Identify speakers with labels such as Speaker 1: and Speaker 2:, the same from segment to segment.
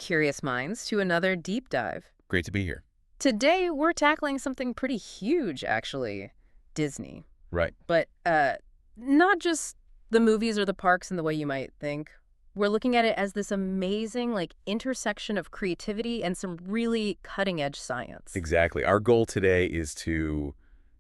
Speaker 1: curious minds, to another deep dive.
Speaker 2: Great to be here.
Speaker 1: Today, we're tackling something pretty huge, actually. Disney.
Speaker 2: Right.
Speaker 1: But not just the movies or the parks in the way you might think. We're looking at it as this amazing, intersection of creativity and some really cutting-edge science.
Speaker 2: Exactly. Our goal today is to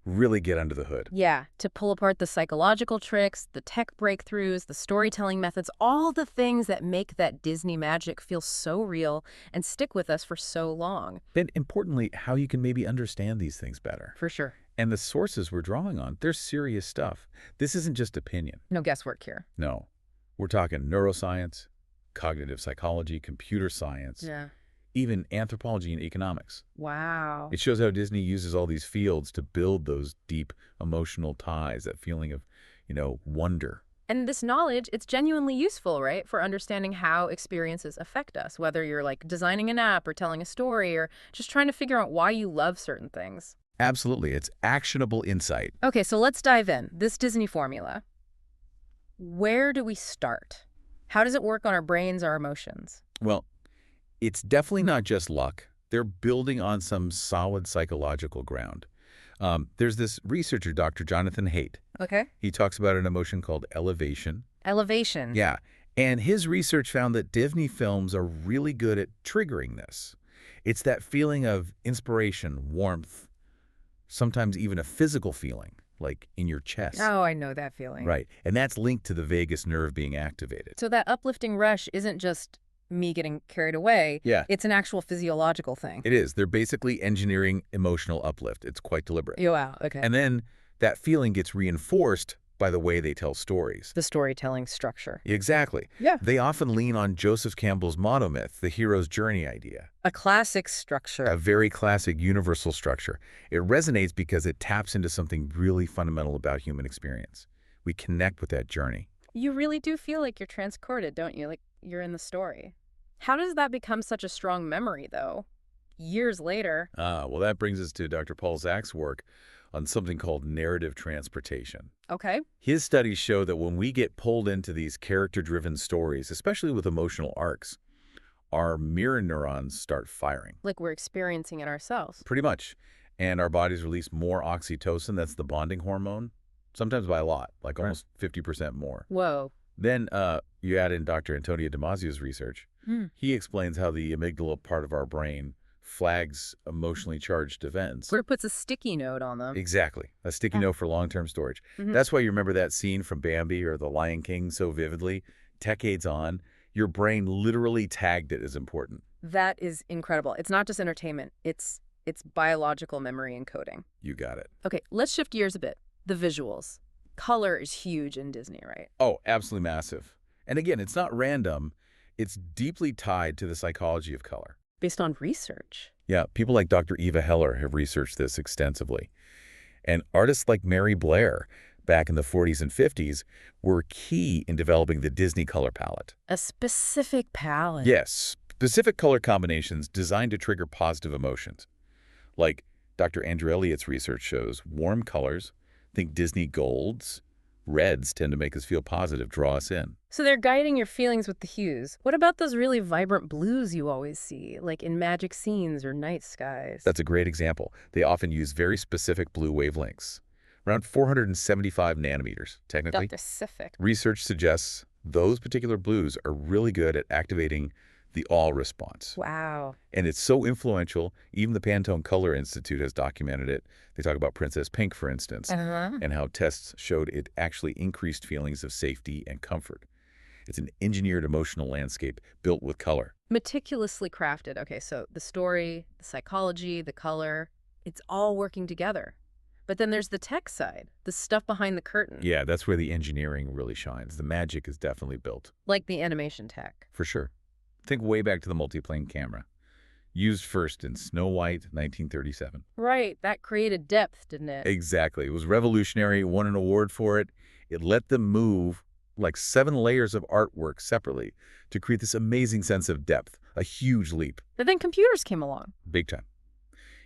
Speaker 2: really get under the hood.
Speaker 1: Yeah, to pull apart the psychological tricks, the tech breakthroughs, the storytelling methods, all the things that make that Disney magic feel so real and stick with us for so long.
Speaker 2: Then, importantly, how you can maybe understand these things better.
Speaker 1: For sure.
Speaker 2: And the sources we're drawing on, they're serious stuff. This isn't just opinion.
Speaker 1: No guesswork here.
Speaker 2: No. We're talking neuroscience, cognitive psychology, computer science,
Speaker 1: Yeah.
Speaker 2: even anthropology and economics.
Speaker 1: Wow.
Speaker 2: It shows how Disney uses all these fields to build those deep emotional ties, that feeling of, wonder.
Speaker 1: And this knowledge, it's genuinely useful, right, for understanding how experiences affect us, whether you're designing an app or telling a story or just trying to figure out why you love certain things.
Speaker 2: Absolutely. It's actionable insight.
Speaker 1: Okay, so let's dive in. This Disney formula. Where do we start? How does it work on our brains, our emotions?
Speaker 2: Well, it's definitely not just luck. They're building on some solid psychological ground. There's this researcher, Dr. Jonathan Haidt.
Speaker 1: Okay.
Speaker 2: He talks about an emotion called elevation.
Speaker 1: Elevation.
Speaker 2: Yeah. And his research found that Disney films are really good at triggering this. It's that feeling of inspiration, warmth, sometimes even a physical feeling, like in your chest.
Speaker 1: Oh, I know that feeling.
Speaker 2: Right. And that's linked to the vagus nerve being activated.
Speaker 1: So that uplifting rush isn't just me getting carried away.
Speaker 2: Yeah.
Speaker 1: It's an actual physiological thing.
Speaker 2: It is. They're basically engineering emotional uplift. It's quite deliberate.
Speaker 1: Oh, wow. Okay.
Speaker 2: And then that feeling gets reinforced by the way they tell stories.
Speaker 1: The storytelling structure.
Speaker 2: Exactly.
Speaker 1: Yeah.
Speaker 2: They often lean on Joseph Campbell's motto myth, the hero's journey idea.
Speaker 1: A classic structure.
Speaker 2: A very classic universal structure. It resonates because it taps into something really fundamental about human experience. We connect with that journey.
Speaker 1: You really do feel like you're transported, don't you? Like you're in the story. How does that become such a strong memory, though? Years later.
Speaker 2: Well, that brings us to Dr. Paul Zach's work on something called narrative transportation.
Speaker 1: Okay.
Speaker 2: His studies show that when we get pulled into these character-driven stories, especially with emotional arcs, our mirror neurons start firing.
Speaker 1: Like we're experiencing it ourselves.
Speaker 2: Pretty much. And our bodies release more oxytocin, that's the bonding hormone, sometimes by a lot, like almost 50% more.
Speaker 1: Whoa.
Speaker 2: Then you add in Dr. Antonio Damasio's research. He explains how the amygdala part of our brain flags emotionally charged events.
Speaker 1: Sort of puts a sticky note on them.
Speaker 2: Exactly. A sticky note for long-term storage. That's why you remember that scene from Bambi or The Lion King so vividly. Decades on, your brain literally tagged it as important.
Speaker 1: That is incredible. It's not just entertainment. It's biological memory encoding.
Speaker 2: You got it.
Speaker 1: Okay, let's shift gears a bit. The visuals. Color is huge in Disney, right?
Speaker 2: Oh, absolutely massive. And again, it's not random. It's deeply tied to the psychology of color.
Speaker 1: Based on research.
Speaker 2: Yeah, people like Dr. Eva Heller have researched this extensively. And artists like Mary Blair, back in the 40s and 50s, were key in developing the Disney color palette.
Speaker 1: A specific palette.
Speaker 2: Yes, specific color combinations designed to trigger positive emotions. Like Dr. Andrew Elliott's research shows, warm colors, think Disney golds, reds tend to make us feel positive, draw us in.
Speaker 1: So they're guiding your feelings with the hues. What about those really vibrant blues you always see, like in magic scenes or night skies?
Speaker 2: That's a great example. They often use very specific blue wavelengths, around 475 nanometers, technically.
Speaker 1: Specific.
Speaker 2: Research suggests those particular blues are really good at activating the awe response.
Speaker 1: Wow.
Speaker 2: And it's so influential, even the Pantone Color Institute has documented it. They talk about Princess Pink, for instance, and how tests showed it actually increased feelings of safety and comfort. It's an engineered emotional landscape built with color.
Speaker 1: Meticulously crafted. Okay, so the story, the psychology, the color, it's all working together. But then there's the tech side, the stuff behind the curtain.
Speaker 2: Yeah, that's where the engineering really shines. The magic is definitely built.
Speaker 1: Like the animation tech.
Speaker 2: For sure. Think way back to the multiplane camera, used first in Snow White, 1937.
Speaker 1: Right, that created depth, didn't it?
Speaker 2: Exactly. It was revolutionary, won an award for it. It let them move like 7 layers of artwork separately to create this amazing sense of depth, a huge leap.
Speaker 1: But then computers came along.
Speaker 2: Big time.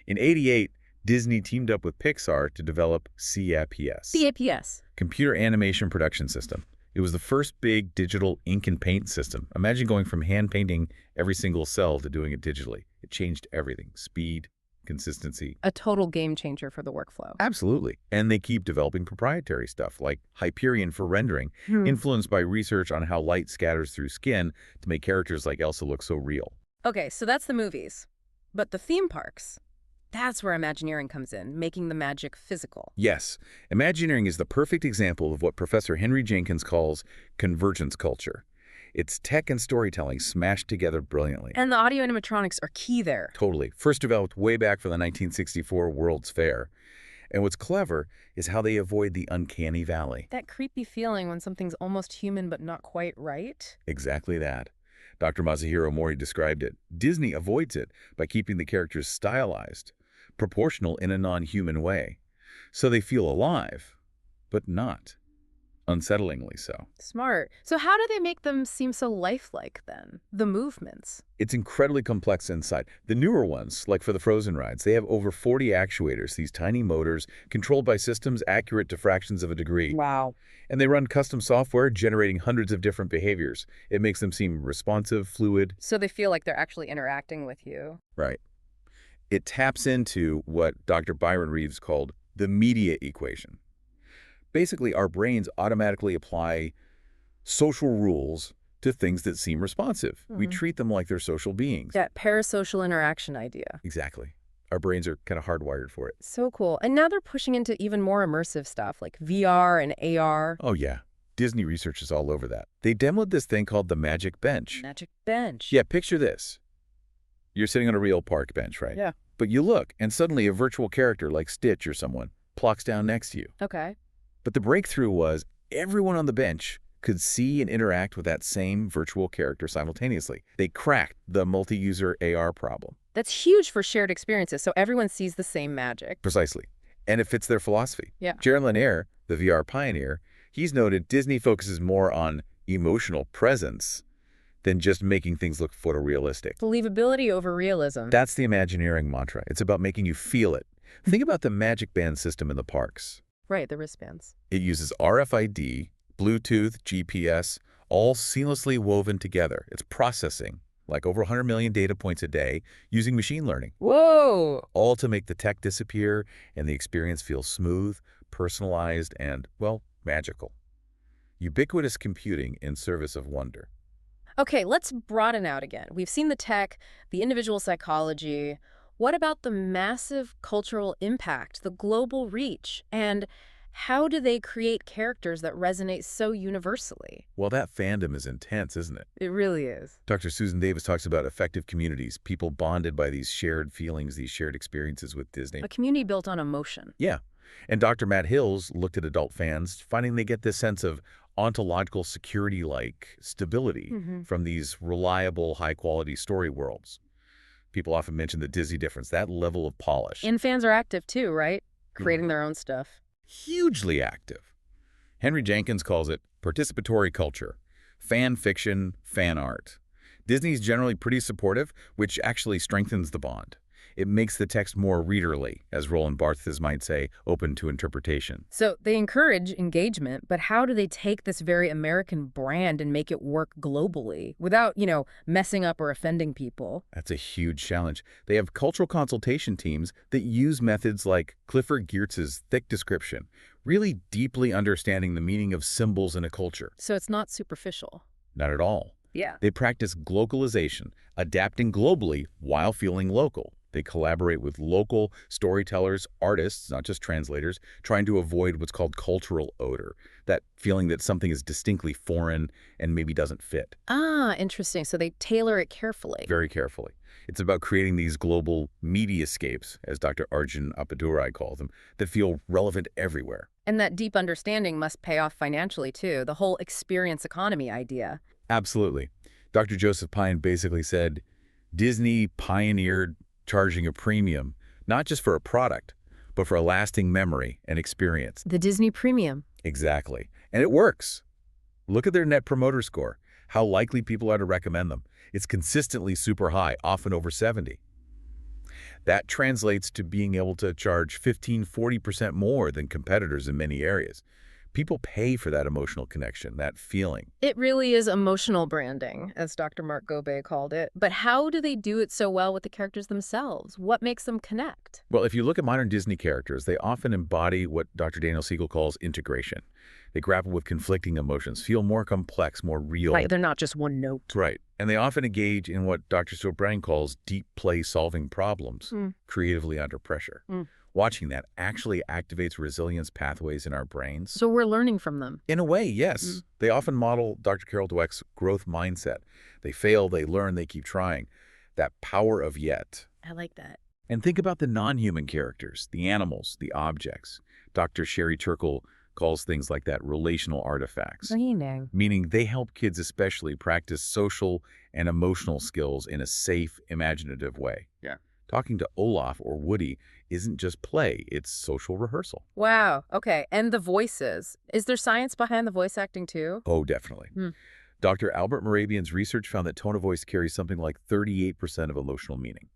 Speaker 2: In '88, Disney teamed up with Pixar to develop CAPS.
Speaker 1: CAPS.
Speaker 2: Computer Animation Production System. It was the first big digital ink and paint system. Imagine going from hand painting every single cell to doing it digitally. It changed everything. Speed, consistency.
Speaker 1: A total game changer for the workflow.
Speaker 2: Absolutely. And they keep developing proprietary stuff like Hyperion for rendering, influenced by research on how light scatters through skin to make characters like Elsa look so real.
Speaker 1: Okay, so that's the movies. But the theme parks, that's where Imagineering comes in, making the magic physical.
Speaker 2: Yes, Imagineering is the perfect example of what Professor Henry Jenkins calls convergence culture. It's tech and storytelling smashed together brilliantly.
Speaker 1: And the audio animatronics are key there.
Speaker 2: Totally. First developed way back for the 1964 World's Fair. And what's clever is how they avoid the uncanny valley.
Speaker 1: That creepy feeling when something's almost human but not quite right.
Speaker 2: Exactly that. Dr. Masahiro Mori described it. Disney avoids it by keeping the characters stylized, proportional in a non-human way. So they feel alive, but not. Unsettlingly so.
Speaker 1: Smart. So how do they make them seem so lifelike then? The movements.
Speaker 2: It's incredibly complex inside. The newer ones, like for the Frozen rides, they have over 40 actuators, these tiny motors controlled by systems accurate to fractions of a degree.
Speaker 1: Wow.
Speaker 2: And they run custom software generating hundreds of different behaviors. It makes them seem responsive, fluid.
Speaker 1: So they feel like they're actually interacting with you.
Speaker 2: Right. It taps into what Dr. Byron Reeves called the media equation. Basically, our brains automatically apply social rules to things that seem responsive. We treat them like they're social beings.
Speaker 1: That parasocial interaction idea.
Speaker 2: Exactly. Our brains are kind of hardwired for it.
Speaker 1: So cool. And now they're pushing into even more immersive stuff like VR and AR.
Speaker 2: Oh, yeah. Disney research is all over that. They demoed this thing called the Magic Bench.
Speaker 1: Magic Bench.
Speaker 2: Yeah, picture this. You're sitting on a real park bench, right?
Speaker 1: Yeah.
Speaker 2: But you look, and suddenly a virtual character like Stitch or someone plonks down next to you.
Speaker 1: Okay.
Speaker 2: But the breakthrough was everyone on the bench could see and interact with that same virtual character simultaneously. They cracked the multi-user AR problem.
Speaker 1: That's huge for shared experiences, so everyone sees the same magic.
Speaker 2: Precisely. And it fits their philosophy.
Speaker 1: Yeah.
Speaker 2: Jaron Lanier, the VR pioneer, he's noted Disney focuses more on emotional presence than just making things look photorealistic.
Speaker 1: Believability over realism.
Speaker 2: That's the Imagineering mantra. It's about making you feel it. Think about the Magic Band system in the parks.
Speaker 1: Right, the wristbands.
Speaker 2: It uses RFID, Bluetooth, GPS, all seamlessly woven together. It's processing, like over 100 million data points a day, using machine learning.
Speaker 1: Whoa!
Speaker 2: All to make the tech disappear and the experience feel smooth, personalized, and, well, magical. Ubiquitous computing in service of wonder.
Speaker 1: Okay, let's broaden out again. We've seen the tech, the individual psychology. What about the massive cultural impact, the global reach, and how do they create characters that resonate so universally?
Speaker 2: Well, that fandom is intense, isn't it?
Speaker 1: It really is.
Speaker 2: Dr. Susan Davis talks about effective communities, people bonded by these shared feelings, these shared experiences with Disney.
Speaker 1: A community built on emotion.
Speaker 2: Yeah. And Dr. Matt Hills looked at adult fans, finding they get this sense of ontological security-like stability from these reliable, high-quality story worlds. People often mention the Disney difference, that level of polish.
Speaker 1: And fans are active too, right? Creating their own stuff.
Speaker 2: Hugely active. Henry Jenkins calls it participatory culture, fan fiction, fan art. Disney's generally pretty supportive, which actually strengthens the bond. It makes the text more readerly, as Roland Barthes might say, open to interpretation.
Speaker 1: So they encourage engagement, but how do they take this very American brand and make it work globally without, messing up or offending people?
Speaker 2: That's a huge challenge. They have cultural consultation teams that use methods like Clifford Geertz's thick description, really deeply understanding the meaning of symbols in a culture.
Speaker 1: So it's not superficial.
Speaker 2: Not at all.
Speaker 1: Yeah.
Speaker 2: They practice globalization, adapting globally while feeling local. They collaborate with local storytellers, artists, not just translators, trying to avoid what's called cultural odor, that feeling that something is distinctly foreign and maybe doesn't fit.
Speaker 1: Ah, interesting. So they tailor it carefully.
Speaker 2: Very carefully. It's about creating these global mediascapes, as Dr. Arjun Appadurai calls them, that feel relevant everywhere.
Speaker 1: And that deep understanding must pay off financially, too, the whole experience economy idea.
Speaker 2: Absolutely. Dr. Joseph Pine basically said, Disney pioneered charging a premium, not just for a product, but for a lasting memory and experience.
Speaker 1: The Disney Premium.
Speaker 2: Exactly. And it works. Look at their Net Promoter Score, how likely people are to recommend them. It's consistently super high, often over 70. That translates to being able to charge 15–40% more than competitors in many areas. People pay for that emotional connection, that feeling.
Speaker 1: It really is emotional branding, as Dr. Mark Gobay called it. But how do they do it so well with the characters themselves? What makes them connect?
Speaker 2: Well, if you look at modern Disney characters, they often embody what Dr. Daniel Siegel calls integration. They grapple with conflicting emotions, feel more complex, more real.
Speaker 1: Right, they're not just one note.
Speaker 2: Right. And they often engage in what Dr. Stuart Brand calls deep play solving problems, creatively under pressure. Watching that actually activates resilience pathways in our brains.
Speaker 1: So we're learning from them.
Speaker 2: In a way, yes. They often model Dr. Carol Dweck's growth mindset. They fail, they learn, they keep trying. That power of yet.
Speaker 1: I like that.
Speaker 2: And think about the non-human characters, the animals, the objects. Dr. Sherry Turkle calls things like that relational artifacts, meaning they help kids especially practice social and emotional skills in a safe, imaginative way.
Speaker 3: Yeah.
Speaker 2: Talking to Olaf or Woody isn't just play, it's social rehearsal.
Speaker 1: Wow. Okay. And the voices. Is there science behind the voice acting too?
Speaker 2: Oh, definitely. Dr. Albert Morabian's research found that tone of voice carries something like 38% of emotional meaning.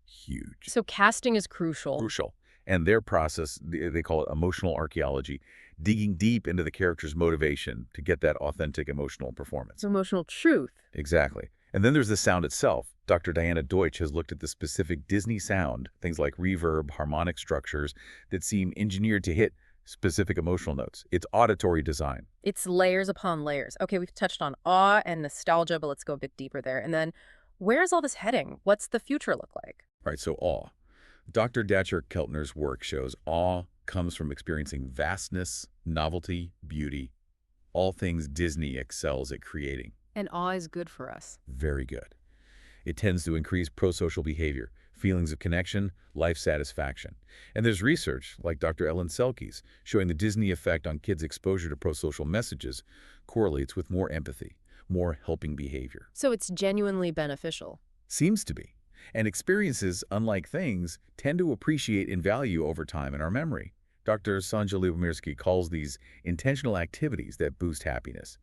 Speaker 2: Huge.
Speaker 1: So casting is crucial.
Speaker 2: Crucial. And their process, they call it emotional archaeology, digging deep into the character's motivation to get that authentic emotional performance.
Speaker 1: It's emotional truth.
Speaker 2: Exactly. And then there's the sound itself. Dr. Diana Deutsch has looked at the specific Disney sound, things like reverb, harmonic structures that seem engineered to hit specific emotional notes. It's auditory design.
Speaker 1: It's layers upon layers. Okay, we've touched on awe and nostalgia, but let's go a bit deeper there. And then where's all this heading? What's the future look like?
Speaker 2: All right, so awe. Dr. Datcher Keltner's work shows awe comes from experiencing vastness, novelty, beauty, all things Disney excels at creating.
Speaker 1: And awe is good for us.
Speaker 2: Very good. It tends to increase prosocial behavior, feelings of connection, life satisfaction. And there's research, like Dr. Ellen Selke's, showing the Disney effect on kids' exposure to prosocial messages correlates with more empathy, more helping behavior.
Speaker 1: So it's genuinely beneficial.
Speaker 2: Seems to be. And experiences, unlike things, tend to appreciate in value over time in our memory. Dr. Sonja Lyubomirsky calls these intentional activities that boost happiness.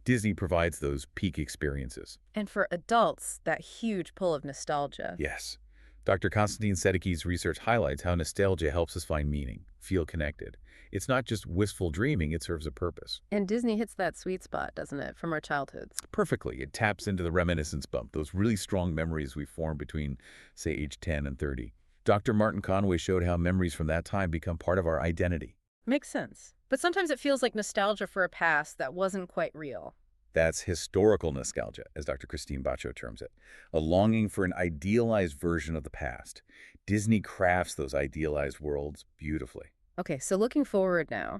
Speaker 2: Disney provides those peak experiences.
Speaker 1: And for adults, that huge pull of nostalgia.
Speaker 2: Yes. Dr. Konstantin Sedecky's research highlights how nostalgia helps us find meaning, feel connected. It's not just wistful dreaming, it serves a purpose.
Speaker 1: And Disney hits that sweet spot, doesn't it, from our childhoods?
Speaker 2: Perfectly. It taps into the reminiscence bump, those really strong memories we form between, say, age 10 and 30. Dr. Martin Conway showed how memories from that time become part of our identity.
Speaker 1: Makes sense. But sometimes it feels like nostalgia for a past that wasn't quite real.
Speaker 2: That's historical nostalgia, as Dr. Christine Bacho terms it, a longing for an idealized version of the past. Disney crafts those idealized worlds beautifully.
Speaker 1: Okay, so looking forward now.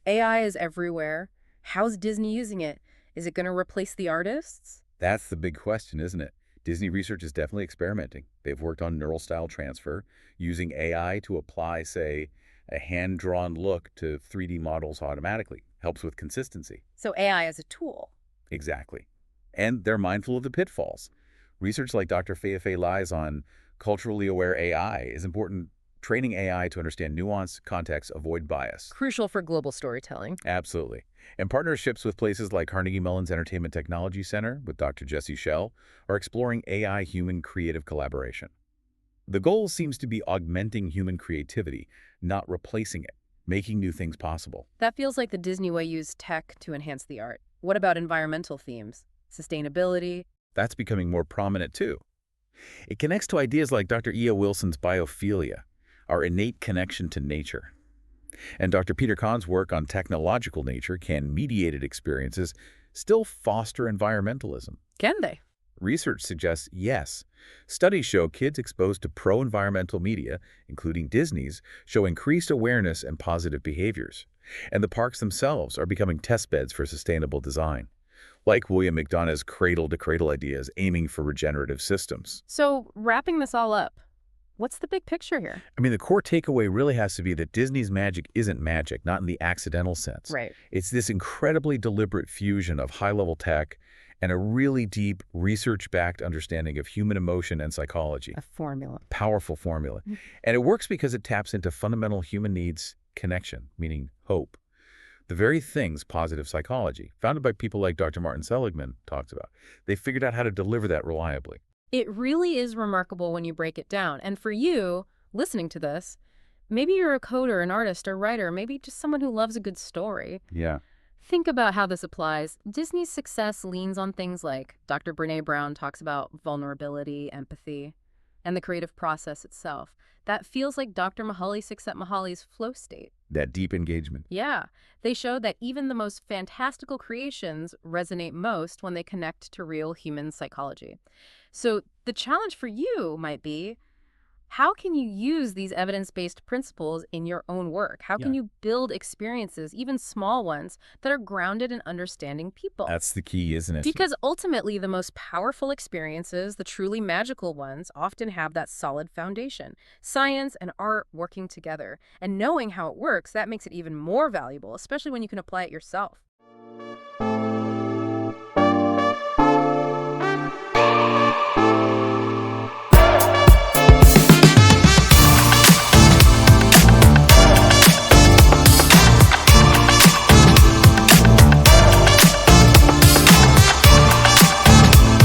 Speaker 1: AI is everywhere. How's Disney using it? Is it going to replace the artists?
Speaker 2: That's the big question, isn't it? Disney research is definitely experimenting. They've worked on neural style transfer, using AI to apply, say, a hand-drawn look to 3D models automatically. Helps with consistency.
Speaker 1: So AI as a tool.
Speaker 2: Exactly. And they're mindful of the pitfalls. Research like Dr. Fei Lai's on culturally aware AI is important. Training AI to understand nuance, context, avoid bias.
Speaker 1: Crucial for global storytelling.
Speaker 2: Absolutely. And partnerships with places like Carnegie Mellon's Entertainment Technology Center with Dr. Jesse Schell are exploring AI-human creative collaboration. The goal seems to be augmenting human creativity, not replacing it, making new things possible.
Speaker 1: That feels like the Disney way used tech to enhance the art. What about environmental themes? Sustainability?
Speaker 2: That's becoming more prominent too. It connects to ideas like Dr. E.O. Wilson's biophilia, our innate connection to nature. And Dr. Peter Kahn's work on technological nature, can mediated experiences still foster environmentalism?
Speaker 1: Can they?
Speaker 2: Research suggests yes. Studies show kids exposed to pro-environmental media, including Disney's, show increased awareness and positive behaviors. And the parks themselves are becoming test beds for sustainable design, like William McDonough's cradle-to-cradle ideas aiming for regenerative systems.
Speaker 1: So, wrapping this all up, what's the big picture here?
Speaker 2: I mean, the core takeaway really has to be that Disney's magic isn't magic, not in the accidental sense.
Speaker 1: Right.
Speaker 2: It's this incredibly deliberate fusion of high-level tech and a really deep, research-backed understanding of human emotion and psychology.
Speaker 1: A formula.
Speaker 2: Powerful formula. And it works because it taps into fundamental human needs, connection, meaning hope. The very things positive psychology, founded by people like Dr. Martin Seligman, talks about. They figured out how to deliver that reliably.
Speaker 1: It really is remarkable when you break it down. And for you, listening to this, Maybe you're a coder, an artist, or writer, maybe just someone who loves a good story.
Speaker 2: Yeah.
Speaker 1: Think about how this applies. Disney's success leans on things like Dr. Brene Brown talks about vulnerability, empathy, and the creative process itself. That feels like Dr. Mahali's flow state.
Speaker 2: That deep engagement.
Speaker 1: Yeah, they show that even the most fantastical creations resonate most when they connect to real human psychology. So the challenge for you might be, how can you use these evidence-based principles in your own work? How can
Speaker 2: Yeah.
Speaker 1: you build experiences, even small ones, that are grounded in understanding people?
Speaker 2: That's the key, isn't it?
Speaker 1: Because ultimately, the most powerful experiences, the truly magical ones, often have that solid foundation. Science and art working together. And knowing how it works, that makes it even more valuable, especially when you can apply it yourself.